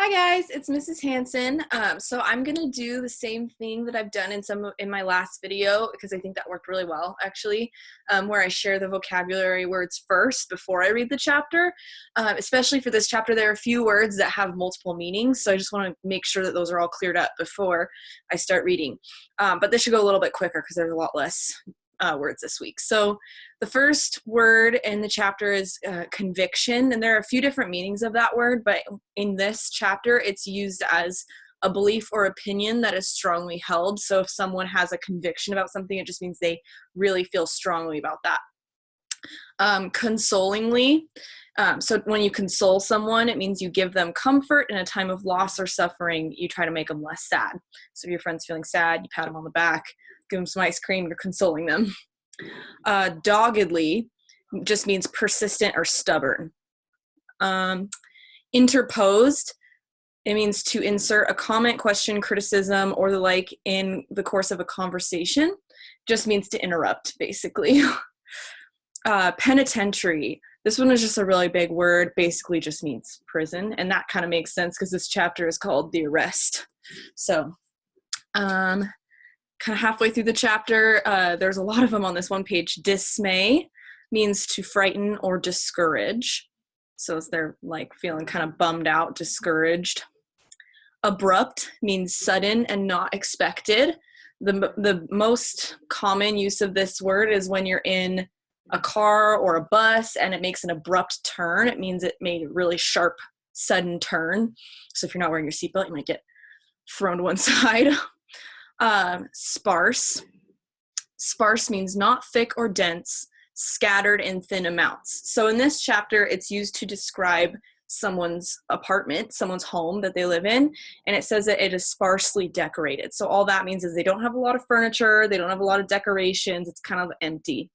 Hi guys, it's Mrs. Hanson. So I'm gonna do the same thing that I've done in my last video because I think that worked really well actually, where I share the vocabulary words first before I read the chapter. Especially for this chapter, there are a few words that have multiple meanings, so I just want to make sure that those are all cleared up before I start reading. But this should go a little bit quicker because there's a lot less words this week. So the first word in the chapter is conviction, and there are a few different meanings of that word, but in this chapter it's used as a belief or opinion that is strongly held. So if someone has a conviction about something, it just means they really feel strongly about that. Consolingly, so when you console someone, it means you give them comfort in a time of loss or suffering. You try to make them less sad. So if your friend's feeling sad, you pat them on the back, give them some ice cream, you're consoling them. Doggedly just means persistent or stubborn. Interposed, it means to insert a comment, question, criticism, or the like in the course of a conversation. Just means to interrupt, basically. Penitentiary, this one is just a really big word, basically just means prison, and that kind of makes sense because this chapter is called The Arrest. So kind of halfway through the chapter, there's a lot of them on this one page. Dismay means to frighten or discourage. So as they're like feeling kind of bummed out, discouraged. Abrupt means sudden and not expected. The most common use of this word is when you're in a car or a bus and it makes an abrupt turn. It means it made a really sharp, sudden turn. So if you're not wearing your seatbelt, you might get thrown to one side. Sparse. Sparse means not thick or dense, scattered in thin amounts. So in this chapter, it's used to describe someone's apartment, someone's home that they live in, and it says that it is sparsely decorated. So all that means is they don't have a lot of furniture, they don't have a lot of decorations, it's kind of empty.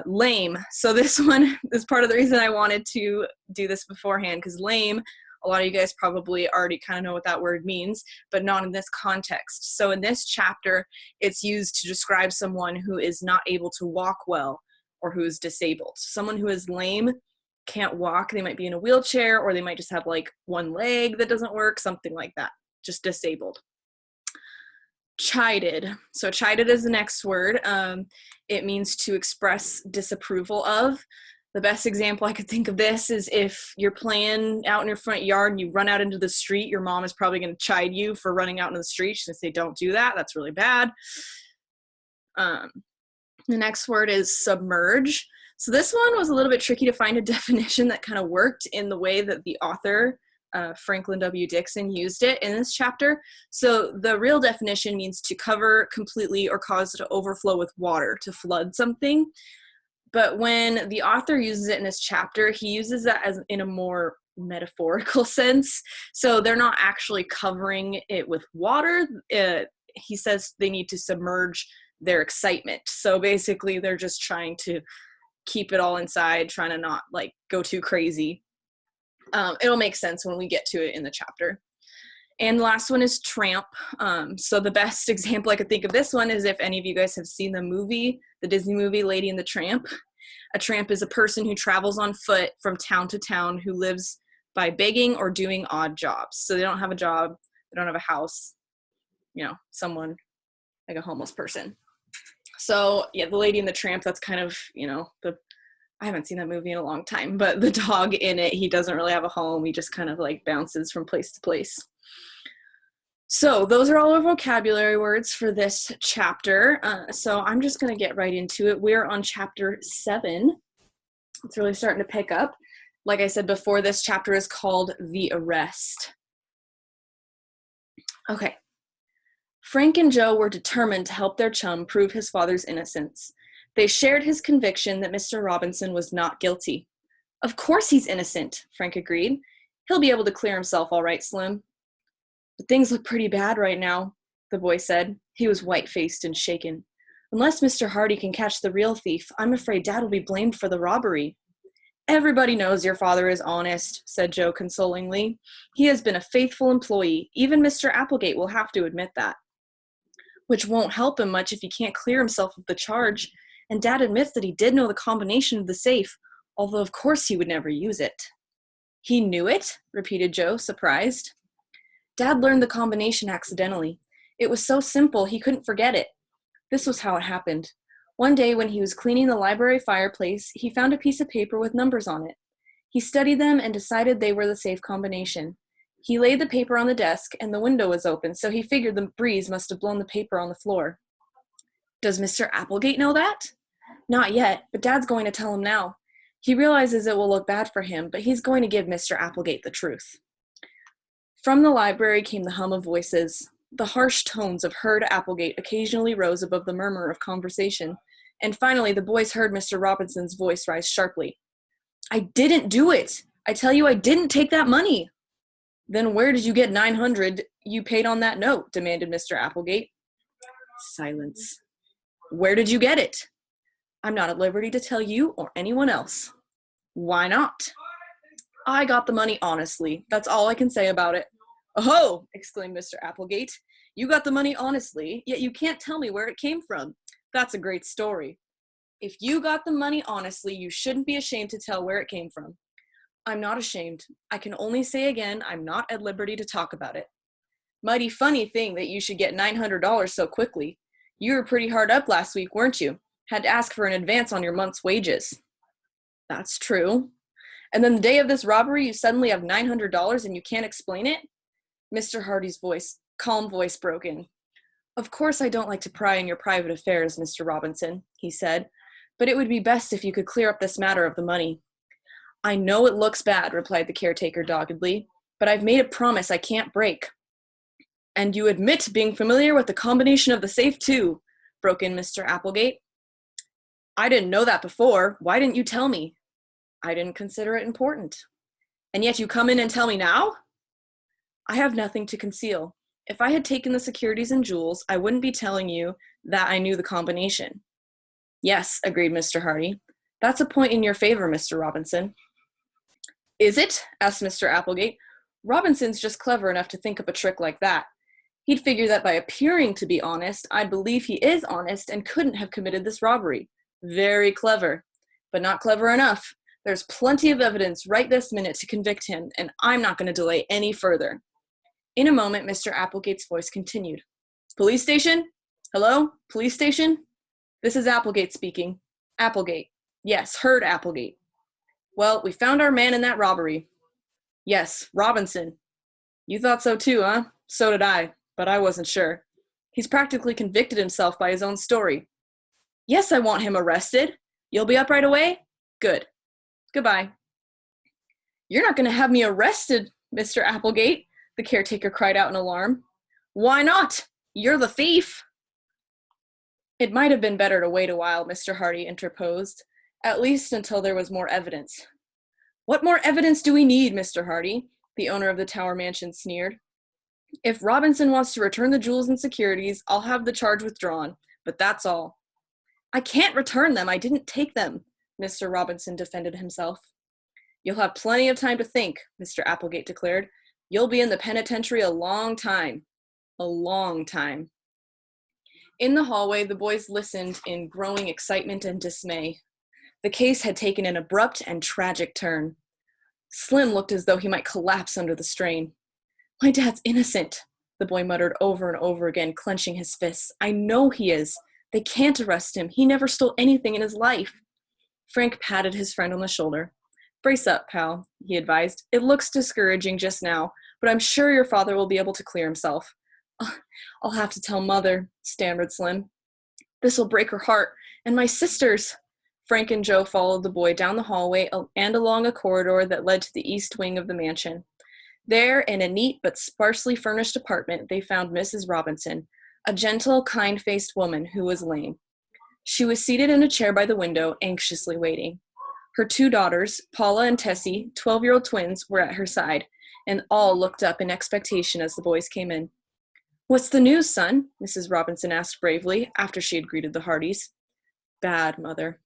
Lame. So this one is part of the reason I wanted to do this beforehand, because lame, a lot of you guys probably already kind of know what that word means, but not in this context. So in this chapter, it's used to describe someone who is not able to walk well or who is disabled. Someone who is lame, can't walk, they might be in a wheelchair, or they might just have like one leg that doesn't work, something like that, just disabled. Chided. So chided is the next word. It means to express disapproval of. The best example I could think of this is if you're playing out in your front yard and you run out into the street, your mom is probably going to chide you for running out into the street. She's going to say, don't do that. That's really bad. The next word is submerge. So this one was a little bit tricky to find a definition that kind of worked in the way that the author, Franklin W. Dixon, used it in this chapter. So the real definition means to cover completely or cause it to overflow with water, to flood something. But when the author uses it in this chapter, he uses that as in a more metaphorical sense. So they're not actually covering it with water. He says they need to submerge their excitement. So basically they're just trying to keep it all inside, trying to not like go too crazy. It'll make sense when we get to it in the chapter. And the last one is tramp. So the best example I could think of this one is if any of you guys have seen the movie, the Disney movie, Lady and the Tramp. A tramp is a person who travels on foot from town to town who lives by begging or doing odd jobs. So they don't have a job, they don't have a house, someone like a homeless person. So yeah, the Lady and the Tramp, that's kind of, I haven't seen that movie in a long time, but the dog in it, he doesn't really have a home. He just kind of like bounces from place to place. So those are all our vocabulary words for this chapter. So I'm just going to get right into it. We're on chapter 7. It's really starting to pick up. Like I said before, this chapter is called The Arrest. Okay. Frank and Joe were determined to help their chum prove his father's innocence. They shared his conviction that Mr. Robinson was not guilty. Of course he's innocent, Frank agreed. He'll be able to clear himself all right, Slim. But things look pretty bad right now, the boy said. He was white-faced and shaken. Unless Mr. Hardy can catch the real thief, I'm afraid Dad will be blamed for the robbery. Everybody knows your father is honest, said Joe consolingly. He has been a faithful employee. Even Mr. Applegate will have to admit that. Which won't help him much if he can't clear himself of the charge. And Dad admits that he did know the combination of the safe, although of course he would never use it. He knew it? Repeated Joe, surprised. Dad learned the combination accidentally. It was so simple he couldn't forget it. This was how it happened. One day when he was cleaning the library fireplace, he found a piece of paper with numbers on it. He studied them and decided they were the safe combination. He laid the paper on the desk, and the window was open, so he figured the breeze must have blown the paper on the floor. Does Mr. Applegate know that? Not yet, but Dad's going to tell him now. He realizes it will look bad for him, but he's going to give Mr. Applegate the truth. From the library came the hum of voices. The harsh tones of Herd Applegate occasionally rose above the murmur of conversation, and finally the boys heard Mr. Robinson's voice rise sharply. I didn't do it! I tell you I didn't take that money! Then where did you get $900 you paid on that note? Demanded Mr. Applegate. Silence. Where did you get it? I'm not at liberty to tell you or anyone else. Why not? I got the money honestly. That's all I can say about it. Oh, exclaimed Mr. Applegate. You got the money honestly, yet you can't tell me where it came from. That's a great story. If you got the money honestly, you shouldn't be ashamed to tell where it came from. I'm not ashamed. I can only say again, I'm not at liberty to talk about it. Mighty funny thing that you should get $900 so quickly. You were pretty hard up last week, weren't you? Had to ask for an advance on your month's wages. That's true. And then the day of this robbery, you suddenly have $900 and you can't explain it? Mr. Hardy's calm voice broke in. Of course I don't like to pry in your private affairs, Mr. Robinson, he said, but it would be best if you could clear up this matter of the money. I know it looks bad, replied the caretaker doggedly, but I've made a promise I can't break. And you admit being familiar with the combination of the safe, too, broke in Mr. Applegate. I didn't know that before. Why didn't you tell me? I didn't consider it important. And yet you come in and tell me now? I have nothing to conceal. If I had taken the securities and jewels, I wouldn't be telling you that I knew the combination. Yes, agreed Mr. Hardy. That's a point in your favor, Mr. Robinson. Is it? Asked Mr. Applegate. Robinson's just clever enough to think up a trick like that. He'd figure that by appearing to be honest, I'd believe he is honest and couldn't have committed this robbery. Very clever, but not clever enough. There's plenty of evidence right this minute to convict him, and I'm not going to delay any further. In a moment, Mr. Applegate's voice continued. Police station? Hello? Police station? This is Applegate speaking. Applegate. Yes, Herd Applegate. Well, we found our man in that robbery. Yes, Robinson. You thought so too, huh? So did I, but I wasn't sure. He's practically convicted himself by his own story. Yes, I want him arrested. You'll be up right away? Good. Goodbye. You're not going to have me arrested, Mr. Applegate, the caretaker cried out in alarm. Why not? You're the thief. It might have been better to wait a while, Mr. Hardy interposed, at least until there was more evidence. What more evidence do we need, Mr. Hardy? The owner of the Tower Mansion sneered. If Robinson wants to return the jewels and securities, I'll have the charge withdrawn, but that's all. I can't return them. I didn't take them, Mr. Robinson defended himself. You'll have plenty of time to think, Mr. Applegate declared. You'll be in the penitentiary a long time. A long time. In the hallway, the boys listened in growing excitement and dismay. The case had taken an abrupt and tragic turn. Slim looked as though he might collapse under the strain. My dad's innocent, the boy muttered over and over again, clenching his fists. I know he is. They can't arrest him. He never stole anything in his life. Frank patted his friend on the shoulder. Brace up, pal, he advised. It looks discouraging just now, but I'm sure your father will be able to clear himself. I'll have to tell Mother, stammered Slim. This'll break her heart. And my sisters. Frank and Joe followed the boy down the hallway and along a corridor that led to the east wing of the mansion. There, in a neat but sparsely furnished apartment, they found Mrs. Robinson, a gentle, kind-faced woman who was lame. She was seated in a chair by the window, anxiously waiting. Her two daughters, Paula and Tessie, 12-year-old twins, were at her side, and all looked up in expectation as the boys came in. What's the news, son? Mrs. Robinson asked bravely, after she had greeted the Hardys. Bad, Mother.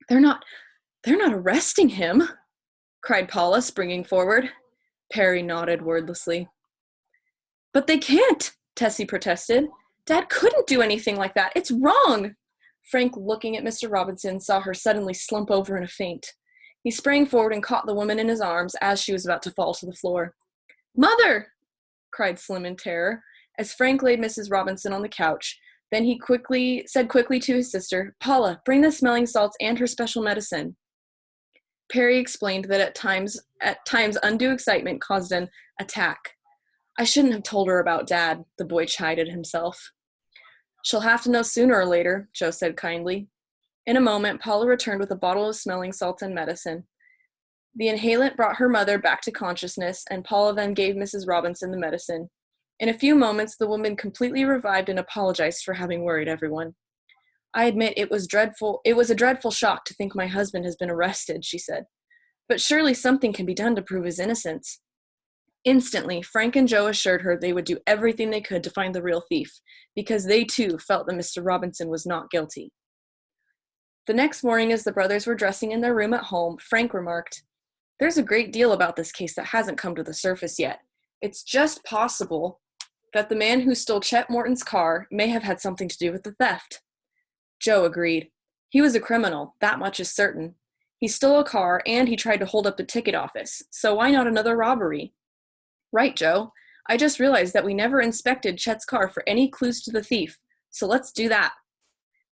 They're not arresting him, cried Paula, springing forward. Perry nodded wordlessly. But they can't, Tessie protested. Dad couldn't do anything like that. It's wrong. Frank, looking at Mr. Robinson, saw her suddenly slump over in a faint. He sprang forward and caught the woman in his arms as she was about to fall to the floor. "Mother!" cried Slim in terror, as Frank laid Mrs. Robinson on the couch. Then he said quickly to his sister, "Paula, bring the smelling salts and her special medicine." Perry explained that at times undue excitement caused an attack. "I shouldn't have told her about Dad," the boy chided himself. "She'll have to know sooner or later," Joe said kindly. In a moment, Paula returned with a bottle of smelling salts and medicine. The inhalant brought her mother back to consciousness, and Paula then gave Mrs. Robinson the medicine. In a few moments, the woman completely revived and apologized for having worried everyone. "I admit it was dreadful. It was a dreadful shock to think my husband has been arrested," she said. "But surely something can be done to prove his innocence." Instantly, Frank and Joe assured her they would do everything they could to find the real thief, because they too felt that Mr. Robinson was not guilty. The next morning, as the brothers were dressing in their room at home, Frank remarked, "There's a great deal about this case that hasn't come to the surface yet. It's just possible that the man who stole Chet Morton's car may have had something to do with the theft." Joe agreed. "He was a criminal, that much is certain. He stole a car and he tried to hold up the ticket office, so why not another robbery?" "Right, Joe. I just realized that we never inspected Chet's car for any clues to the thief, so let's do that."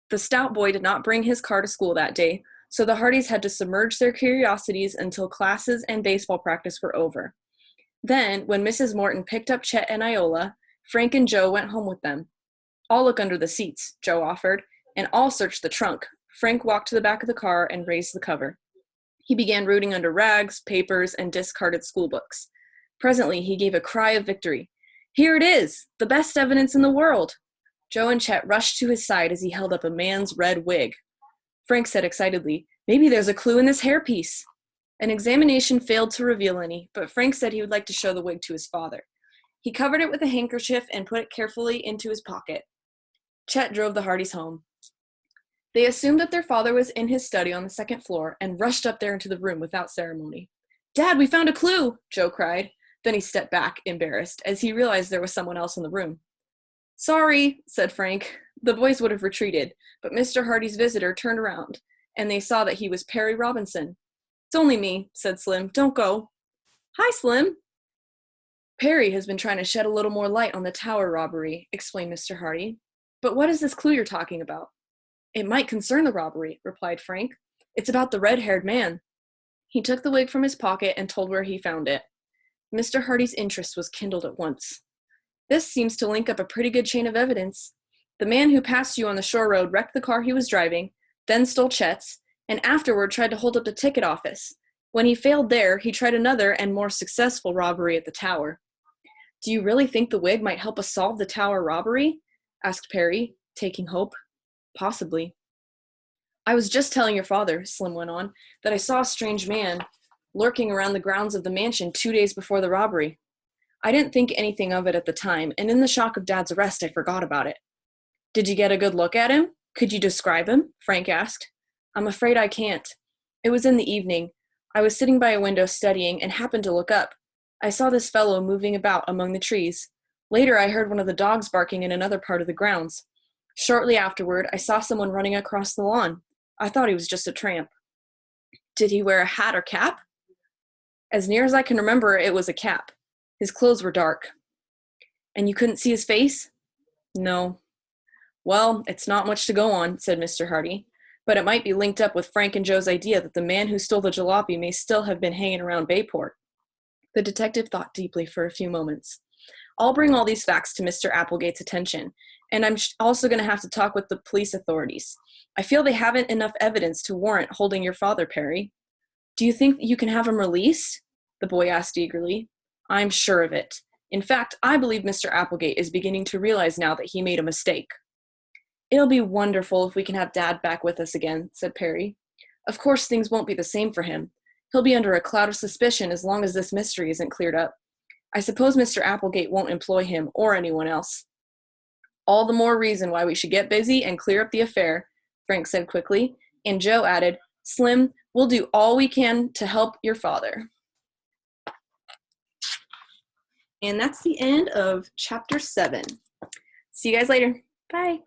The stout boy did not bring his car to school that day, so the Hardys had to submerge their curiosities until classes and baseball practice were over. Then, when Mrs. Morton picked up Chet and Iola, Frank and Joe went home with them. "I'll look under the seats," Joe offered, "and I'll search the trunk." Frank walked to the back of the car and raised the cover. He began rooting under rags, papers, and discarded schoolbooks. Presently, he gave a cry of victory. "Here it is! The best evidence in the world!" Joe and Chet rushed to his side as he held up a man's red wig. Frank said excitedly, "Maybe there's a clue in this hairpiece." An examination failed to reveal any, but Frank said he would like to show the wig to his father. He covered it with a handkerchief and put it carefully into his pocket. Chet drove the Hardys home. They assumed that their father was in his study on the second floor and rushed up there into the room without ceremony. "Dad, we found a clue!" Joe cried. Then he stepped back, embarrassed, as he realized there was someone else in the room. "Sorry," said Frank. The boys would have retreated, but Mr. Hardy's visitor turned around, and they saw that he was Perry Robinson. "It's only me," said Slim. "Don't go." "Hi, Slim." "Perry has been trying to shed a little more light on the tower robbery," explained Mr. Hardy. "But what is this clue you're talking about?" "It might concern the robbery," replied Frank. "It's about the red-haired man." He took the wig from his pocket and told where he found it. Mr. Hardy's interest was kindled at once. "This seems to link up a pretty good chain of evidence. The man who passed you on the shore road wrecked the car he was driving, then stole Chet's, and afterward tried to hold up the ticket office. When he failed there, he tried another and more successful robbery at the tower." "Do you really think the wig might help us solve the tower robbery?" asked Perry, taking hope. "Possibly." "I was just telling your father," Slim went on, "that I saw a strange man lurking around the grounds of the mansion 2 days before the robbery. I didn't think anything of it at the time, and in the shock of Dad's arrest, I forgot about it." "Did you get a good look at him? Could you describe him?" Frank asked. "I'm afraid I can't. It was in the evening. I was sitting by a window studying and happened to look up. I saw this fellow moving about among the trees. Later, I heard one of the dogs barking in another part of the grounds. Shortly afterward, I saw someone running across the lawn. I thought he was just a tramp." "Did he wear a hat or cap?" "As near as I can remember, it was a cap. His clothes were dark." "And you couldn't see his face?" "No." "Well, it's not much to go on," said Mr. Hardy, "but it might be linked up with Frank and Joe's idea that the man who stole the jalopy may still have been hanging around Bayport." The detective thought deeply for a few moments. "I'll bring all these facts to Mr. Applegate's attention, and I'm also going to have to talk with the police authorities. I feel they haven't enough evidence to warrant holding your father, Perry." "Do you think you can have him released?" the boy asked eagerly. "I'm sure of it. In fact, I believe Mr. Applegate is beginning to realize now that he made a mistake." "It'll be wonderful if we can have Dad back with us again," said Perry. "Of course, things won't be the same for him. He'll be under a cloud of suspicion as long as this mystery isn't cleared up. I suppose Mr. Applegate won't employ him or anyone else." "All the more reason why we should get busy and clear up the affair," Frank said quickly, and Joe added, "Slim, we'll do all we can to help your father." And that's the end of chapter 7. See you guys later. Bye.